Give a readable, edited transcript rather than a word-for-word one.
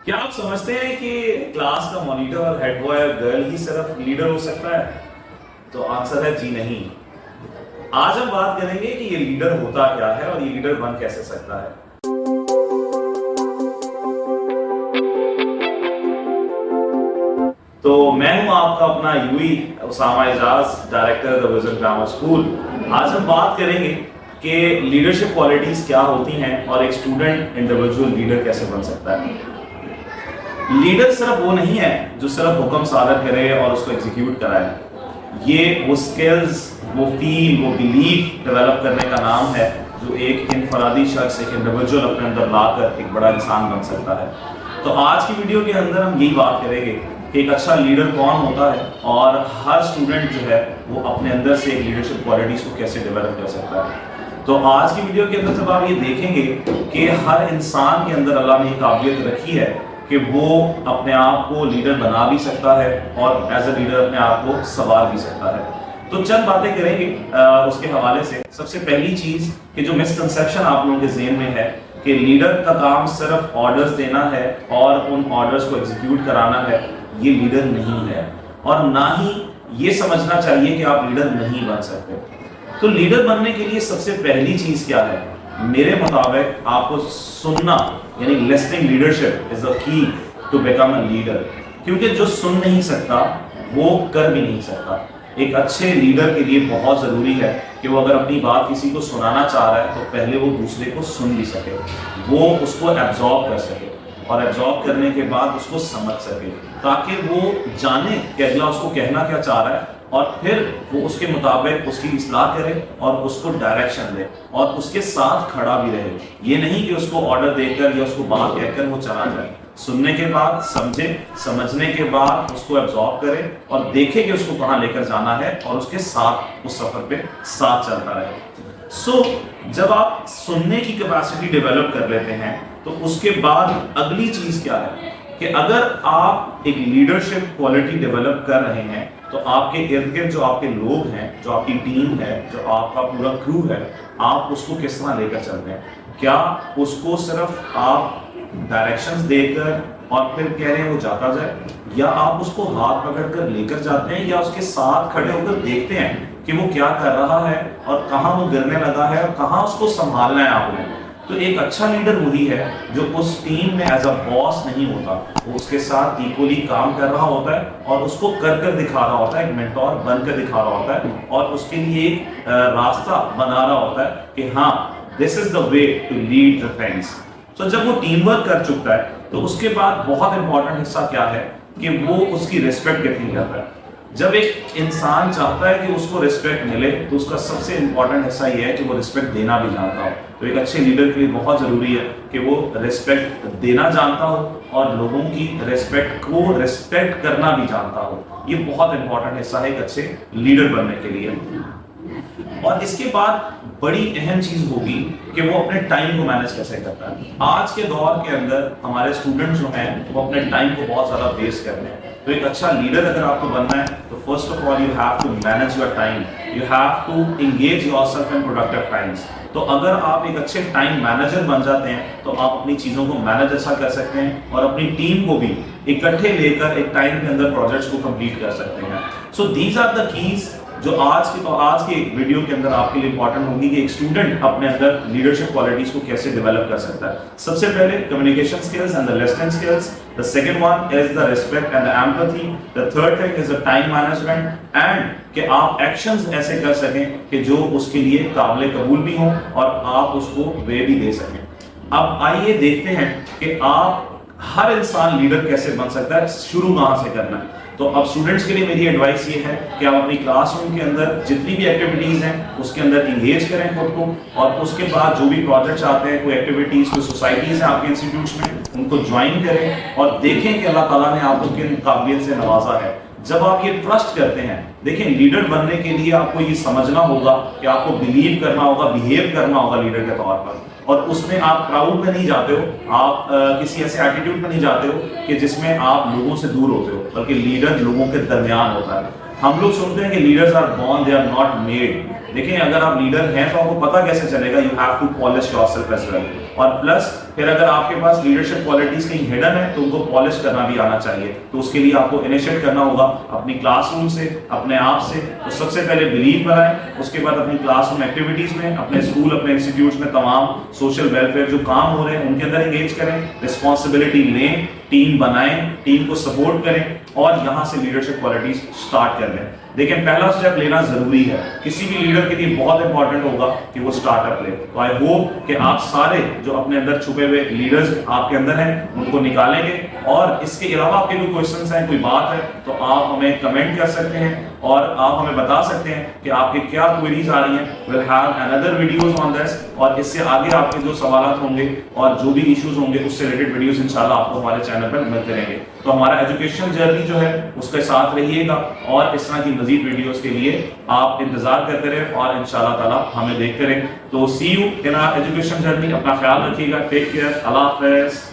क्या आप समझते हैं कि क्लास का मॉनिटर और हेड बॉय और गर्ल ही सिर्फ लीडर हो सकता है? तो आंसर है जी नहीं। आज हम बात करेंगे कि ये लीडर होता क्या है और ये लीडर बन कैसे सकता है। तो मैं हूं आपका अपना यूई Usama Ijaz, director the Vision Grammar School. आज हम बात करेंगे कि लीडरशिप क्वालिटीज क्या होती हैं और एक स्टूडेंट इंडिविजुअल लीडर कैसे बन सकता है। लीडर सिर्फ वो नहीं है जो सिर्फ हुक्म सादर करे और उसको एग्जीक्यूट कराए। ये वो स्किल्स, वो फील, वो बिलीफ डेवलप करने का नाम है जो एक इनफरादी शख्स, एक इंडिविजुअल अपने अंदर लाकर एक बड़ा इंसान बन सकता है। तो आज की वीडियो के अंदर हम यही बात करेंगे कि एक अच्छा लीडर कौन होता है और हर स्टूडेंट जो है वो अपने अंदर से एक लीडरशिप क्वालिटीज को कैसे डेवलप कर सकता है। तो आज की वीडियो के अंदर जब आप ये देखेंगे कि हर इंसान के अंदर अल्लाह ने एक काबिलियत रखी है कि वो अपने आप को लीडर बना भी सकता है और एज अ लीडर अपने आप को संवार भी सकता है। तो चंद बातें करेंगे उसके हवाले से। सबसे पहली चीज कि जो मिसकंसेप्शन आप लोगों के ज़हन में है कि लीडर का काम सिर्फ ऑर्डर्स देना है और उन ऑर्डर्स को एग्जीक्यूट कराना है, ये लीडर नहीं है और ना ही ये समझना चाहिए कि आप लीडर नहीं बन सकते। तो लीडर बनने के लिए सबसे पहली चीज क्या है? मेरे मुताबिक आपको सुनना, यानी listening leadership is the key to become a leader. क्योंकि जो सुन नहीं सकता वो कर भी नहीं सकता। एक अच्छे लीडर के लिए बहुत जरूरी है कि वो अगर अपनी बात किसी को सुनाना चाह रहा है तो पहले वो दूसरे को सुन भी सके, वो उसको एब्जॉर्ब कर सके और एब्जॉर्ब करने के बाद उसको समझ सके, ताकि वो जाने कि अगला उसको कहना क्या चाह रहा है और फिर वो उसके मुताबिक उसकी इस्लाह करे और उसको डायरेक्शन दे और उसके साथ खड़ा भी रहे। ये नहीं कि उसको ऑर्डर देकर या उसको बात कहकर वो चला जाए। सुनने के बाद समझे, समझने के बाद उसको एब्जॉर्ब करे और देखे कि उसको कहाँ लेकर जाना है और उसके साथ उस सफर पे साथ चलता रहे। जब आप सुनने की कैपेसिटी डेवलप कर लेते हैं तो उसके बाद अगली चीज क्या है कि अगर आप एक लीडरशिप क्वालिटी डेवलप कर रहे हैं तो आपके इर्द गिर्द जो आपके लोग हैं, जो आपकी टीम है, जो आपका पूरा क्रू है, आप उसको किस तरह लेकर चलते हैं। क्या उसको सिर्फ आप डायरेक्शंस देकर और फिर कह रहे हैं वो जाता जाए, या आप उसको हाथ पकड़कर लेकर जाते हैं या उसके साथ खड़े होकर देखते हैं कि वो क्या कर रहा है और कहाँ वो गिरने लगा है और कहाँ उसको संभालना है आपने। तो एक अच्छा लीडर वही है जो उस टीम में एज अ बॉस नहीं होता, वो उसके साथ इक्वली काम कर रहा होता है और उसको कर दिखा रहा होता है, एक मेंटोर बनकर दिखा रहा होता है और उसके लिए एक रास्ता बना रहा होता है कि हाँ, this is the way to lead the things. तो जब वो टीम वर्क कर चुका है तो उसके बाद बहुत इंपॉर्टेंट हिस्सा क्या है कि वो उसकी रिस्पेक्ट कितनी करता है। जब एक इंसान चाहता है कि उसको रिस्पेक्ट मिले तो उसका सबसे इंपॉर्टेंट हिस्सा ये है कि वो रिस्पेक्ट देना भी जानता हो। तो एक अच्छे लीडर के लिए बहुत जरूरी है कि वो रिस्पेक्ट देना जानता हो और लोगों की रिस्पेक्ट को रिस्पेक्ट करना भी जानता हो। ये बहुत इंपॉर्टेंट हिस्सा है एक अच्छे लीडर बनने के लिए। और इसके बाद बड़ी अहम चीज होगी कि वो अपने टाइम को मैनेज कैसे करता है। आज के दौर के अंदर हमारे स्टूडेंट जो हैं वो अपने टाइम को बहुत ज्यादा वेस्ट करते हैं। तो एक अच्छा लीडर अगर आपको बनना है तो first of all you have to manage your time, you have to engage yourself in productive times. तो अगर आप एक अच्छे टाइम मैनेजर बन जाते हैं तो आप अपनी चीजों को मैनेज अच्छा कर सकते हैं और अपनी टीम को भी इकट्ठे लेकर एक टाइम के अंदर प्रोजेक्ट्स को कंप्लीट कर सकते हैं। So these are the keys जो आज के वीडियो के अंदर आपके लिए इंपॉर्टेंट होगी कि एक स्टूडेंट अपने अंदर लीडरशिप क्वालिटीज को कैसे डेवलप कर सकता है। सबसे पहले communication skills and the listening skills, the second one is the respect and the empathy, the third thing is the time management and कि आप एक्शंस ऐसे कर सकें कि जो उसके लिए काबिल कबूल भी हों और आप उसको वे भी दे सकें। अब आइए देखते हैं कि आप हर इंसान लीडर कैसे बन सकता है, शुरू कहां से करना है। तो अब स्टूडेंट्स के लिए मेरी एडवाइस ये है कि आप अपनी क्लासरूम के अंदर जितनी भी एक्टिविटीज हैं उसके अंदर इंगेज करें खुद को और उसके बाद जो भी प्रोजेक्ट्स आते हैं, कोई एक्टिविटीज, कोई सोसाइटीज हैं आपके इंस्टीट्यूट्स में, उनको ज्वाइन करें और देखें कि अल्लाह ताला ने आपको किन काबिलियत से नवाजा है। जब आप ये ट्रस्ट करते हैं, देखें लीडर बनने के लिए आपको ये समझना होगा कि आपको बिलीव करना होगा, बिहेव करना होगा लीडर के तौर पर, और उसमें आप प्राउड में नहीं जाते हो, आप किसी ऐसे एटीट्यूड में नहीं जाते हो कि जिसमें आप लोगों से दूर होते हो, बल्कि लीडर लोगों के दरमियान होता है। हम लोग सुनते हैं कि leaders are born, they are not made. دیکھیں اگر آپ لیڈر ہیں تو آپ کو پتہ کیسے چلے گا, you have to polish yourself as well. اور پلس پھر اگر آپ کے پاس لیڈرشپ کوالٹیز کہیں ہڈن ہے تو ان کو پالش کرنا بھی آنا چاہیے. تو اس کے لیے آپ کو انیشیٹ کرنا ہوگا اپنی کلاس روم سے, اپنے آپ سے. تو سب سے پہلے بلیف بنائیں, اس کے بعد اپنی کلاس روم ایکٹیویٹیز میں, اپنے اسکول, اپنے انسٹیٹیوٹس میں تمام سوشل ویلفیئر جو کام ہو رہے ہیں ان کے اندر انگیج کریں, رسپانسبلٹی لیں, ٹیم بنائیں, ٹیم کو سپورٹ کریں اور یہاں سے لیڈرشپ کوالٹیز سٹارٹ کر لیں. دیکھیں پہلا اسٹیپ لینا ضروری ہے, کسی بھی لیڈر کے لیے بہت امپورٹنٹ ہوگا کہ وہ اسٹارٹ اپ لے. تو آئی ہوپ کہ آپ سارے جو اپنے اندر چھپے ہوئے لیڈرز آپ کے اندر ہیں ان کو نکالیں گے. اور اس کے علاوہ آپ کے کوئی کوشچنس ہیں, کوئی بات ہے تو آپ ہمیں کمنٹ کر سکتے ہیں اور آپ ہمیں بتا سکتے ہیں کہ آپ کے کیا کوئریز آ رہی ہیں. we'll have another videos on this, اور اس سے آگے آپ کے جو سوالات ہوں گے اور جو بھی ایشوز ہوں گے اس سے ریلیٹڈ ویڈیوز انشاءاللہ آپ کو ہمارے چینل پر ملتے رہیں گے. تو ہمارا ایجوکیشن جرنی جو ہے اس کے ساتھ رہیے گا اور اس طرح کی مزید ویڈیوز کے لیے آپ انتظار کرتے رہیں اور انشاءاللہ تعالی ہمیں دیکھتے رہیں. تو see you in our education journey. اپنا خیال رکھیے گا, ٹیک کیئر, اللہ حافظ.